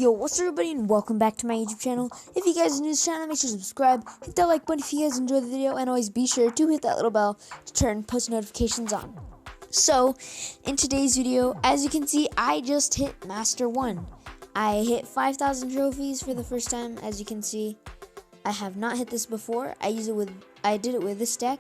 Yo, what's up everybody and welcome back to my YouTube channel. If you guys are new to this channel, make sure to subscribe, hit that like button if you guys enjoyed the video, and always be sure to hit that little bell to turn post notifications on. So, in today's video, as you can see, I just hit Master 1. I hit 5,000 trophies for the first time. As you can see, I have not hit this before. I did it with this deck.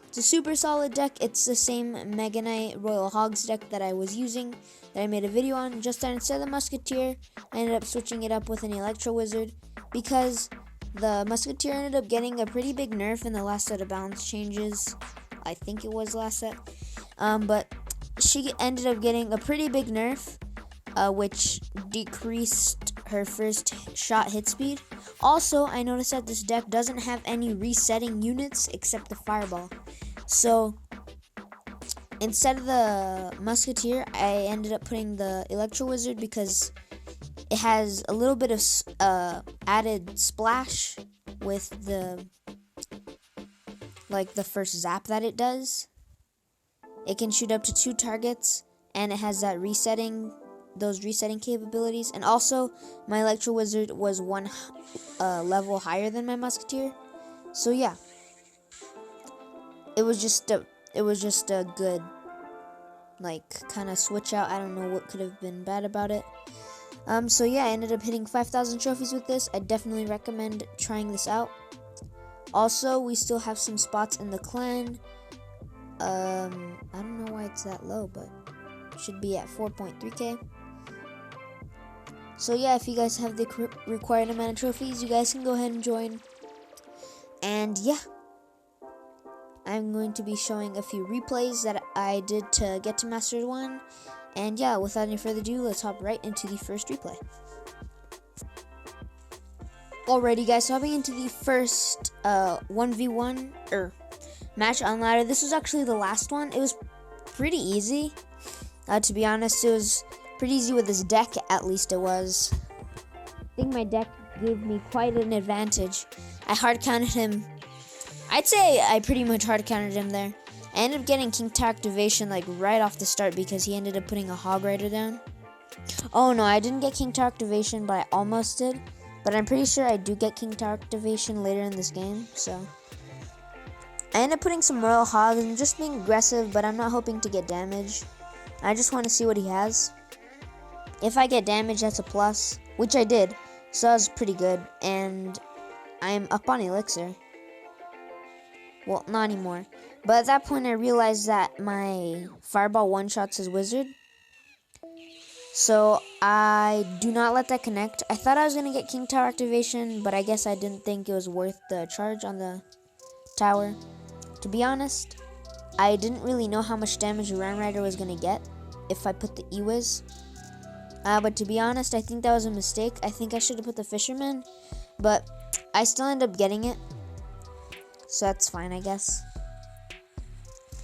It's a super solid deck. It's the same Mega Knight Royal Hogs deck that I was using, that I made a video on. Just that instead of the Musketeer, I ended up switching it up with an Electro Wizard, because the Musketeer ended up getting a pretty big nerf in the last set of balance changes. I think it was last set. But she ended up getting a pretty big nerf, which decreased her first shot hit speed. Also, I noticed that this deck doesn't have any resetting units except the Fireball. So, instead of the Musketeer, I ended up putting the Electro Wizard because it has a little bit of added splash with the first zap that it does. It can shoot up to 2 targets, and it has that those resetting capabilities. And also, my Electro Wizard was one level higher than my Musketeer. So yeah, it was just a good kind of switch out. I don't know what could have been bad about it. So yeah, I ended up hitting 5,000 trophies with this. I definitely recommend trying this out. Also, we still have some spots in the clan. I don't know why it's that low, but it should be at 4.3k. So yeah, if you guys have the required amount of trophies, you guys can go ahead and join. And yeah, I'm going to be showing a few replays that I did to get to Master 1. And yeah, without any further ado, let's hop right into the first replay. Alrighty guys, so hopping into the first 1v1 match on ladder. This was actually the last one. It was pretty easy. To be honest, it was pretty easy with this deck, at least it was. I think my deck gave me quite an advantage. I hard counted him. I'd say I pretty much hard counted him there. I ended up getting King Tower activation right off the start because he ended up putting a Hog Rider down. Oh no, I didn't get King Tower activation, but I almost did. But I'm pretty sure I do get King Tower activation later in this game, so. I ended up putting some Royal Hogs and just being aggressive, but I'm not hoping to get damage. I just want to see what he has. If I get damage, that's a plus, which I did, so that was pretty good. And I'm up on Elixir. Well, not anymore. But at that point, I realized that my Fireball one-shots his Wizard. So I do not let that connect. I thought I was going to get King Tower activation, but I guess I didn't think it was worth the charge on the tower. To be honest, I didn't really know how much damage a Ram Rider was going to get if I put the E-Wiz. But to be honest, I think that was a mistake. I think I should have put the Fisherman, but I still end up getting it. So that's fine, I guess.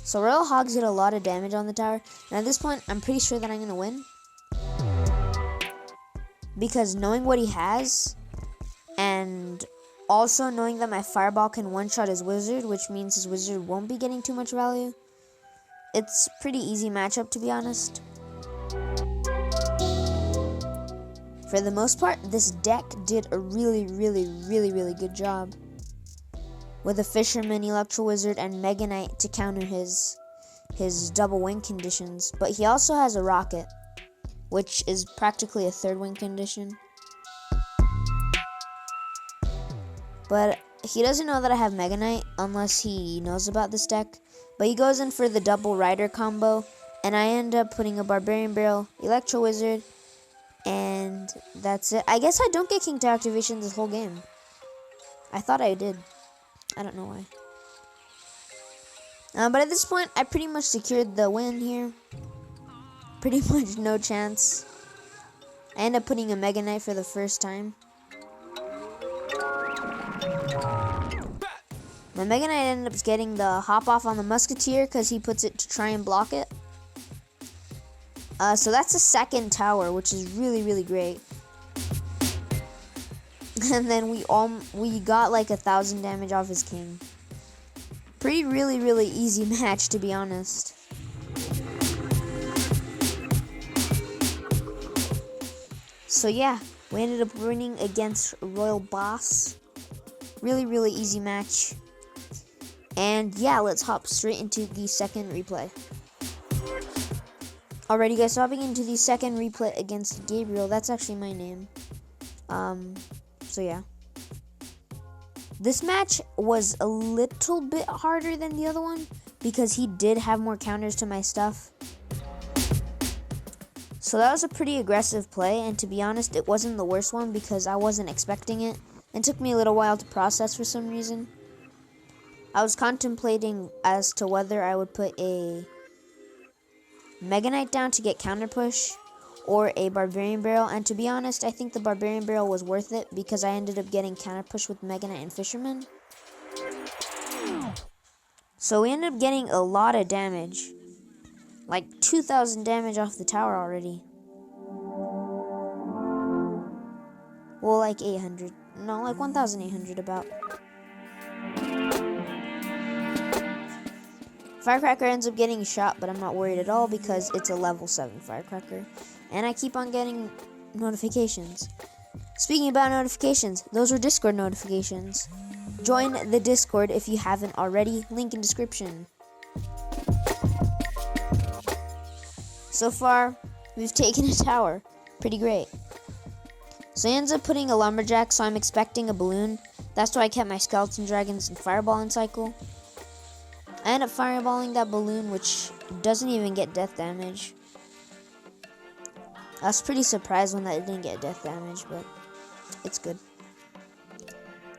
So Royal Hogs did a lot of damage on the tower. And at this point, I'm pretty sure that I'm going to win. Because knowing what he has, and also knowing that my Fireball can one-shot his Wizard, which means his Wizard won't be getting too much value. It's pretty easy matchup, to be honest. For the most part, this deck did a really good job with a Fisherman, Electro Wizard, and Mega Knight to counter his double win conditions. But he also has a Rocket, which is practically a third win condition. But he doesn't know that I have Mega Knight unless he knows about this deck. But he goes in for the double Rider combo, and I end up putting a Barbarian Barrel, Electro Wizard, and that's it. I guess I don't get King Tower activation this whole game. I thought I did. I don't know why. But at this point, I pretty much secured the win here. Pretty much no chance. I end up putting a Mega Knight for the first time. My Mega Knight ended up getting the hop off on the Musketeer because he puts it to try and block it. So that's a second tower, which is really great. And then we got 1,000 damage off his king. Really easy match, to be honest. So yeah, We ended up winning against Royal Boss. Really, really easy match. And yeah, let's hop straight into the second replay. Alrighty guys, so hopping into the second replay against Gabriel. That's actually my name. So yeah. This match was a little bit harder than the other one because he did have more counters to my stuff. So that was a pretty aggressive play, and to be honest, it wasn't the worst one because I wasn't expecting it. It took me a little while to process for some reason. I was contemplating as to whether I would put a Mega Knight down to get counter push or a Barbarian Barrel, and to be honest, I think the Barbarian Barrel was worth it because I ended up getting counter push with Mega Knight and Fisherman. So we ended up getting a lot of damage. Like 2,000 damage off the tower already. Well, like 800. No, like 1,800 about. Firecracker ends up getting shot, but I'm not worried at all because it's a level 7 Firecracker. And I keep on getting notifications. Speaking about notifications, those were Discord notifications. Join the Discord if you haven't already. Link in description. So far, we've taken a tower. Pretty great. So he ends up putting a lumberjack, so I'm expecting a balloon. That's why I kept my skeleton dragons and fireballing cycle. I end up fireballing that balloon, which doesn't even get death damage. I was pretty surprised when that didn't get death damage, but it's good.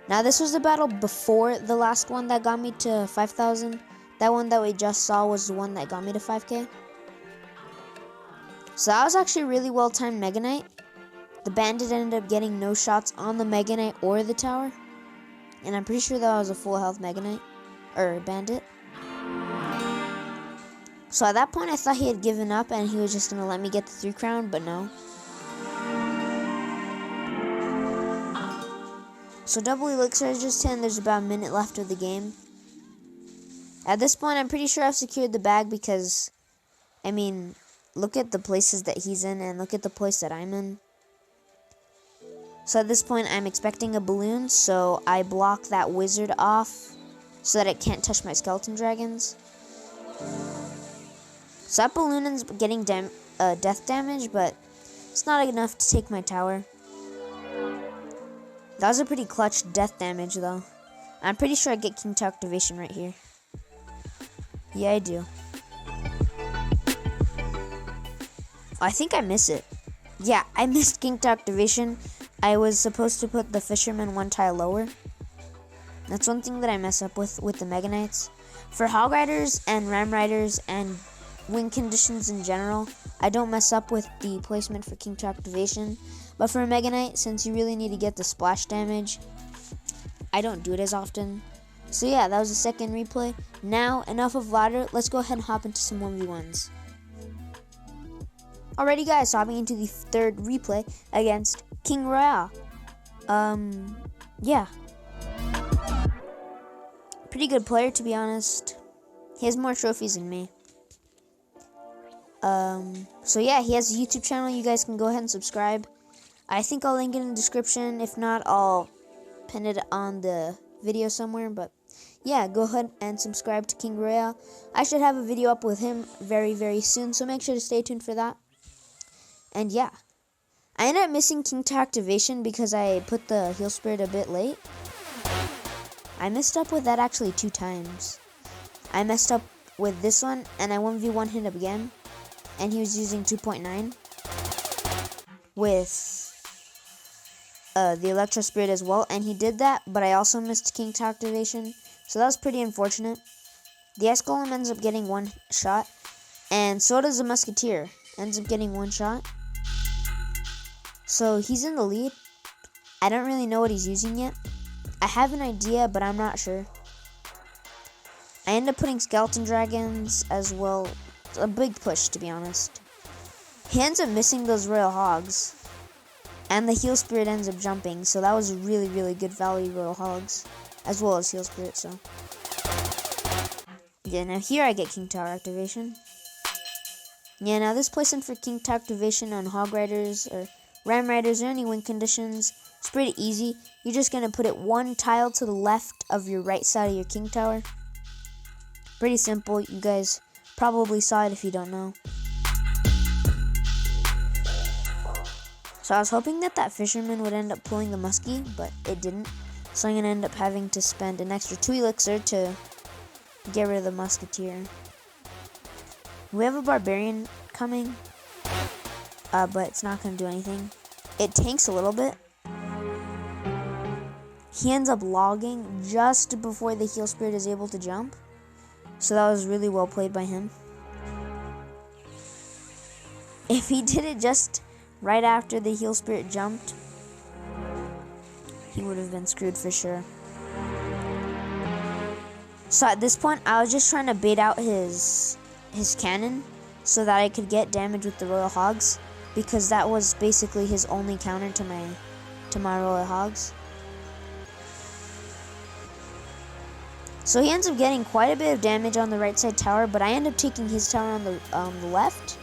Now this was the battle before the last one that got me to 5,000. That one that we just saw was the one that got me to 5k. So that was actually a really well-timed Mega Knight. The bandit ended up getting no shots on the Mega Knight or the tower. And I'm pretty sure that was a full health Mega Knight. Or bandit. So at that point I thought he had given up and he was just going to let me get the 3 crown, but no. So double elixir is just 10, there's about a minute left of the game. At this point I'm pretty sure I've secured the bag because, I mean, look at the places that he's in and look at the place that I'm in. So at this point I'm expecting a balloon, so I block that wizard off so that it can't touch my skeleton dragons. So that balloon ends up getting death damage, but it's not enough to take my tower. That was a pretty clutch death damage though. I'm pretty sure I get King to activation right here. Yeah, I do. I think I miss it. Yeah, I missed King to activation. I was supposed to put the Fisherman 1 tile lower. That's one thing that I mess up with the Mega Knights. For Hog Riders and Ram Riders and win conditions in general, I don't mess up with the placement for King to activation. But for a Mega Knight, since you really need to get the splash damage, I don't do it as often. So yeah, that was the second replay. Now, enough of ladder. Let's go ahead and hop into some 1v1s. Alrighty guys, so hopping into the third replay against King Royale. Yeah. Pretty good player, to be honest. He has more trophies than me. So yeah, he has a YouTube channel. You guys can go ahead and subscribe. I think I'll link it in the description. If not, I'll pin it on the video somewhere. But yeah, go ahead and subscribe to King Royale. I should have a video up with him very, very soon. So make sure to stay tuned for that. And yeah, I ended up missing King to activation because I put the heal spirit a bit late. I messed up with that actually 2 times. I messed up with this one and I 1v1 hit him again. And he was using 2.9 with the Electro Spirit as well. And he did that, but I also missed King to activation. So that was pretty unfortunate. The Ice Golem ends up getting 1 shot. And so does the Musketeer. Ends up getting 1 shot. So he's in the lead. I don't really know what he's using yet. I have an idea, but I'm not sure. I end up putting Skeleton Dragons as well. It's a big push, to be honest. He ends up missing those Royal Hogs. And the Heal Spirit ends up jumping. So that was a really, really good value Royal Hogs. As well as Heal Spirit, so. Yeah, now here I get King Tower activation. Yeah, now this placement for King Tower activation on Hog Riders or Ram Riders or any win conditions, it's pretty easy. You're just going to put it one tile to the left of your right side of your king tower. Pretty simple. You guys probably saw it if you don't know. So I was hoping that fisherman would end up pulling the muskie, but it didn't. So I'm going to end up having to spend an extra 2 elixir to get rid of the musketeer. We have a barbarian coming, but it's not going to do anything. It tanks a little bit. He ends up logging just before the heal spirit is able to jump. So that was really well played by him. If he did it just right after the heal spirit jumped, he would have been screwed for sure. So at this point, I was just trying to bait out his cannon so that I could get damage with the Royal Hogs, because that was basically his only counter to my Royal Hogs. So he ends up getting quite a bit of damage on the right side tower, but I end up taking his tower on the left.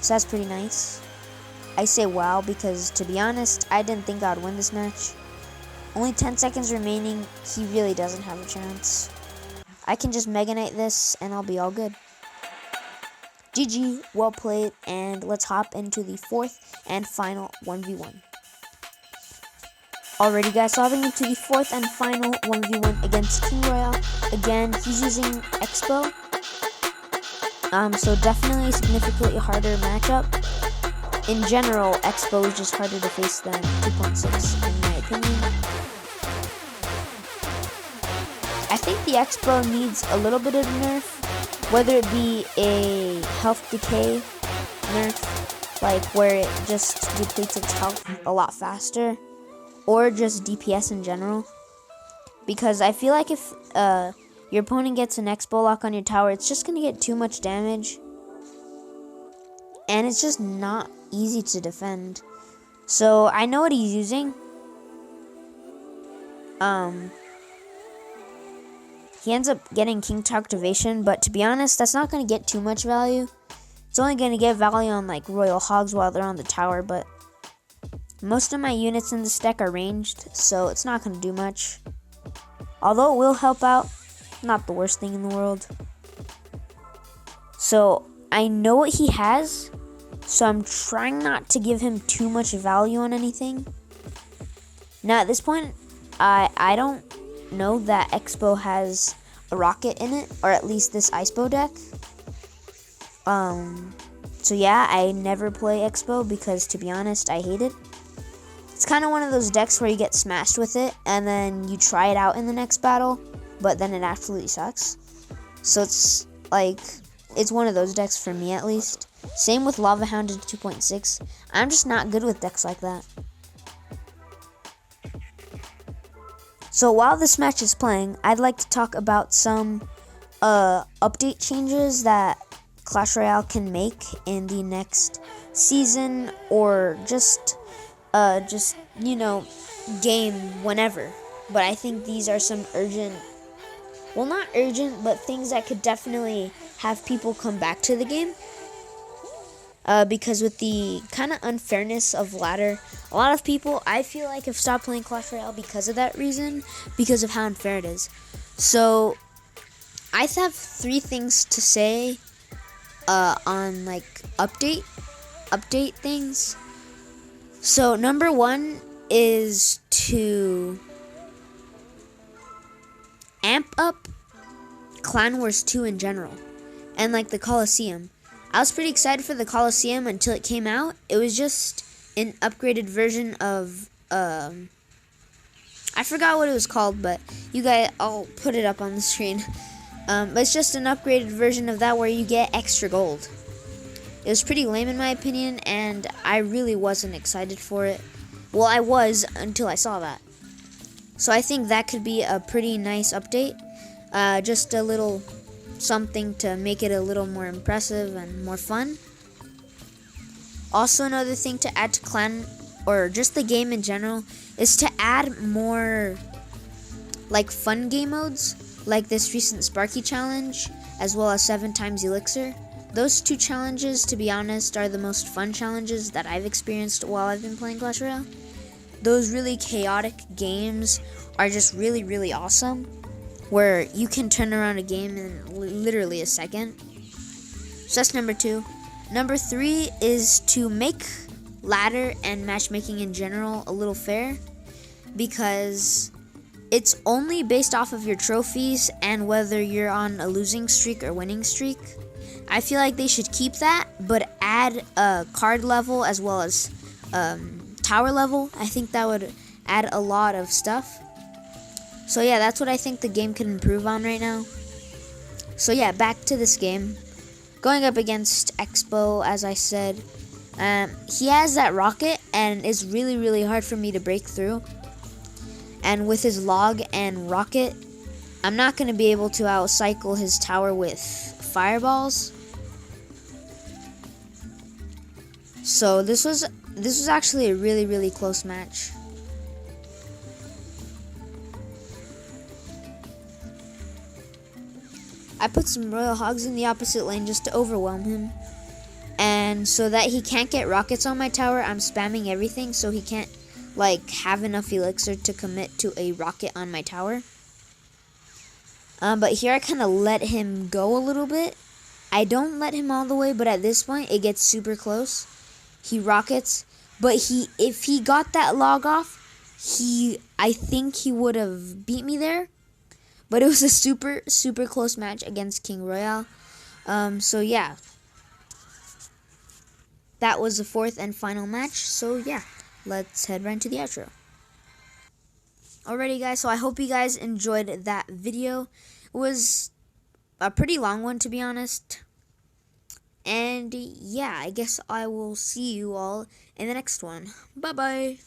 So that's pretty nice. I say wow because, to be honest, I didn't think I'd win this match. Only 10 seconds remaining, he really doesn't have a chance. I can just Mega Knight this and I'll be all good. GG, well played, and let's hop into the 4th and final 1v1. Alrighty guys, so hopping into the 4th and final 1v1 against King Royale. Again, he's using Expo. So definitely a significantly harder matchup. In general, Expo is just harder to face than 2.6 in my opinion. I think the Expo needs a little bit of nerf, whether it be a health decay nerf, like where it just depletes its health a lot faster, or just DPS in general. Because I feel like if your opponent gets an Expo lock on your tower, it's just going to get too much damage. And it's just not easy to defend. So I know what he's using. He ends up getting King to Activation, but to be honest, that's not going to get too much value. It's only going to get value on like Royal Hogs while they're on the tower, but most of my units in this deck are ranged, so it's not going to do much. Although it will help out, not the worst thing in the world. So I know what he has, so I'm trying not to give him too much value on anything. Now at this point, I don't know that Expo has a rocket in it, or at least this Icepo deck. So yeah, I never play Expo because, to be honest, I hate it. It's kind of one of those decks where you get smashed with it and then you try it out in the next battle, but then it absolutely sucks. So it's like, it's one of those decks for me at least. Same with Lava Hound in 2.6. I'm just not good with decks like that. So while this match is playing, I'd like to talk about some update changes that Clash Royale can make in the next season, or just you know, game whenever. But I think these are some urgent, well, not urgent, but things that could definitely have people come back to the game. Because with the kind of unfairness of ladder, a lot of people, I feel like, have stopped playing Clash Royale because of that reason, because of how unfair it is. So I have 3 things to say on like update things. So number 1 is to amp up Clan Wars 2 in general, and like the Coliseum. I was pretty excited for the Coliseum until it came out. It was just an upgraded version of I forgot what it was called, but you guys, I'll put it up on the screen. But it's just an upgraded version of that where you get extra gold. It was pretty lame in my opinion, and I really wasn't excited for it. Well, I was until I saw that. So I think that could be a pretty nice update. Just a little something to make it a little more impressive and more fun. Also, another thing to add to Clan, or just the game in general, is to add more like fun game modes, like this recent Sparky challenge, as well as 7 times Elixir. those two challenges, to be honest, are the most fun challenges that I've experienced while I've been playing Clash Royale. Those really chaotic games are just really, really awesome, where you can turn around a game in literally a second. So that's number 2. Number 3 is to make ladder and matchmaking in general a little fair, because it's only based off of your trophies and whether you're on a losing streak or winning streak. I feel like they should keep that, but add a card level as well as tower level. I think that would add a lot of stuff. So yeah, that's what I think the game can improve on right now. So yeah, back to this game. Going up against Expo, as I said, he has that rocket and it's really, really hard for me to break through. And with his log and rocket, I'm not going to be able to outcycle his tower with fireballs. So this was actually a really, really close match. I put some Royal Hogs in the opposite lane just to overwhelm him. And so that he can't get rockets on my tower, I'm spamming everything so he can't have enough elixir to commit to a rocket on my tower. But here I kind of let him go a little bit. I don't let him all the way, but at this point it gets super close. He rockets, but if he got that log off, I think he would have beat me there. But it was a super, super close match against King Royale. So yeah, that was the 4th and final match. So yeah, let's head right into the outro. Alrighty guys, so I hope you guys enjoyed that video. It was a pretty long one, to be honest. And yeah, I guess I will see you all in the next one. Bye bye.